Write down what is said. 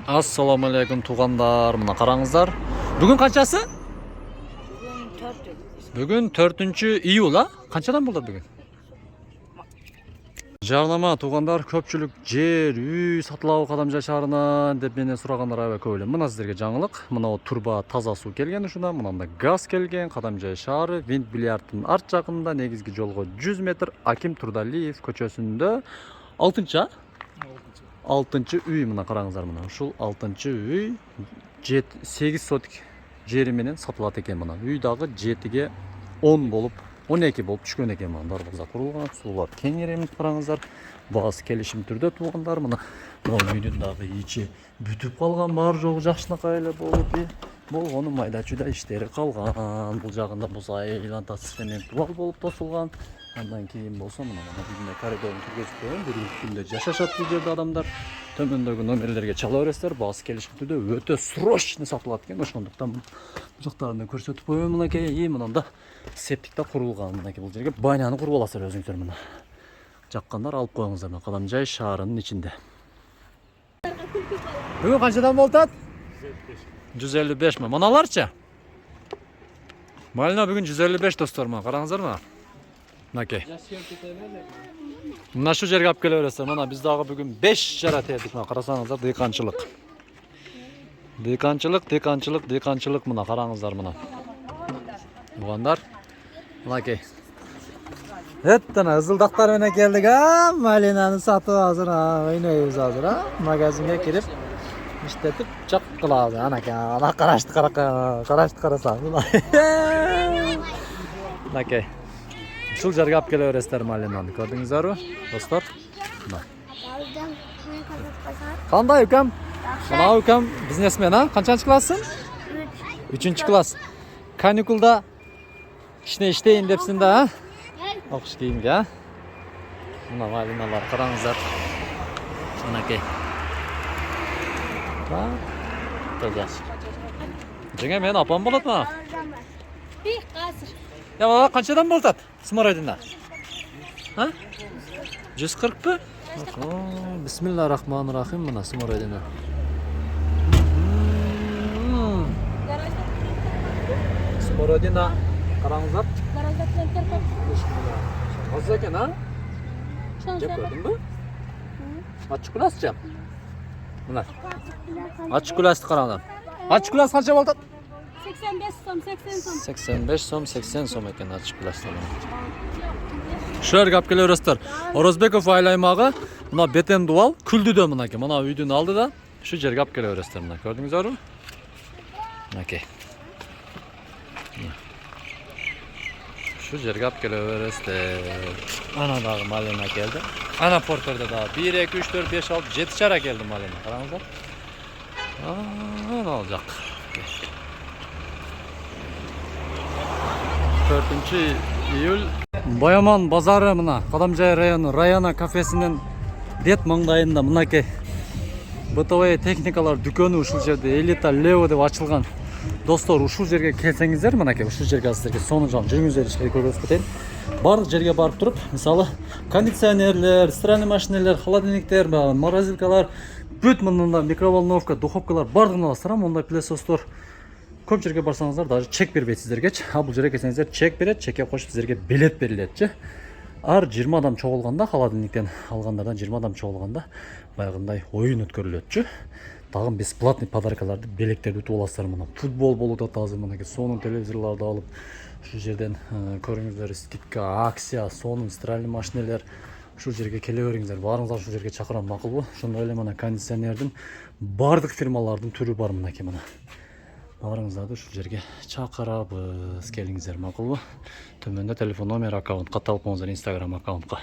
Assalamu alaikum туғандар, мына қараңыздар. Бүгін қаншасы? Бүгін 4 июль, а? Қаншадан болды бүгін? Жарнама туғандар, көпчілік жер, үй сатылауы Қадамжай шаарынан деп менен сұрағандар аябай көп эле. Мына сіздерге жаңылық. Мына турба таза суу келген ушунда, мынанда газ келген. Қадамжай шаары, Винт бильярдтын арт жагында, негизги жолго 100 метр Аким Турдалиев көчөсүндө 6-й үй, мына қараңыздар, мына ушул 6-й үй 8 сотик жери менен сатылат экен. Мына үй дагы 7ге 10 болуп 12 болуп түшкөн экен. Мына барлык зат курулган, суулар кеңиремит караңыздар. Баасы келишим түрдө туугандар. Мына үйдүн дагы ичи бүтүп калган, бар жогу жакшынакай эле болуп, болгону майда чүйдө иштери калган. Бул жагында буз айлантасы цемент дубал болуп тосулган. Андан кийин болсо мына үйдүнө коридорун түргөзүп койгон. Бир күндө жашашат бул жерде адамдар. Төмөндөгү номерлерге чала бересиздер. Баасы келишим түрдө өтө срочно сатылат экен. Ошондуктан бул жактарын көрсөтүп коеюн. Мынакей мынанда септикте курулган. Мынакей бул жерге баняны куруп аласыздар өзүңүздөр. Мына жаккандар алып коюңуздар. Мына Кадамжай шаарынын ичинде. Бүгүн канчадан болтат? 155 мы? Мыналарчы? Малина бүгүн 155 достор, мына караңыздар мына. Мынакей. Мына шу жерге алып келе бересиздер. Мына биз дагы бүгүн 5 жара тердик. Мына карасаңыздар, дыйканчылык. Дыйканчылык мына караңыздар мына. Туугандар. Мынакей. Эттана ызылдактар менен келдик, а? Малинаны сатып азыр, ойнойбуз азыр, а? Магазинге кирип иштетип чак кылабыз. Ана карашты карасаңыз. Мынакей. Ушул жерге алып келе бересиздер Малинаны. Көрдүңүздөрбү, достор? Мына. Кандай укам? Мына укам бизнесмен, а? Канчанчы классың? 3-чү класс. Каникулда ишне иштейин депсиң да, а? Окуш кийимге, а? Мына Малиналар караңыздар. Мынакей. Жеңе мен апам болот ма? Ya baba kaçadan boltat? Smorодина. Ha? 140 mı? Bismillahirrahmanirrahim buna Smorодина. Smorодина karangızlar. Nasıl eken ha? Cep gördün mü? Açık kulasçam. Bunlar. Açık kulastı karangızlar. Açık kulas kaça boltat? 85 som, 80 som. 85 som, 80 som eкен ачык пластан. Шер кап келе бересиздер. Орозбеков айыл аймагы мына бетем дубал күлдүдө мынакей. Мына үйдүн алдыда ушу жерге алып келе бересиздер. Мына көрдүңүздөрбү? Мынакей. Ушу жерге алып келе бересиздер. Ана дагы Малина келди. Ана портерде дагы 1 2 3 4 5 6 7 чара келди Малина. Караңыздар. Ана алжак. 4 июль Баяман базары мына Кадамжай району Раяна кафесинин бет маңдайында мынакей БТВ техникалар дүкөнү ушул жерде Элита Лео деп ачылган. Достор, ушул жерге келсеңиздер, мынакей ушул жерге сиздерге сонун жан жүрүңүздөр ишке көргөзүп кетейин. Бардык жерге барып туруп, мисалы кондиционерлер, стиральный машиналар, холодильниктер, морозилкалар, бүт мында микроволновка, духовкалар бардыгын аласыздар. Мондай пылесостор көп жерге барсаңыздар даже чек бербейт сиздерге. А бул жерге келсеңиздер чек берет, чекке кошуп сиздерге билет берилетчи. Ар 20 адам чогулганда, холодильниктен алгандардан 20 адам чогулганда баягындай оюн өткөрүлөтчү. Дагы бесплатный подаркаларды, белектерди утуп аласыздар. Мына футбол болуп атат азыр, мынакей сонун телевизорлорду алып ушул жерден көрүңүздөр, скидка, акция, сонун стиральный машиналар. Ушул жерге келе бериңиздер. Баарыңыздар ушул жерге чакырам, макулбу? Ошондой эле мына кондиционердин бардык фирмалардын түрү бар мынакей мына. Баарыңыздарды ушул жерге чакырабыз. Келиңиздер, макулбу? Төмөндө телефон номер, аккаунт катталып коюңуздар Instagram аккаунтка.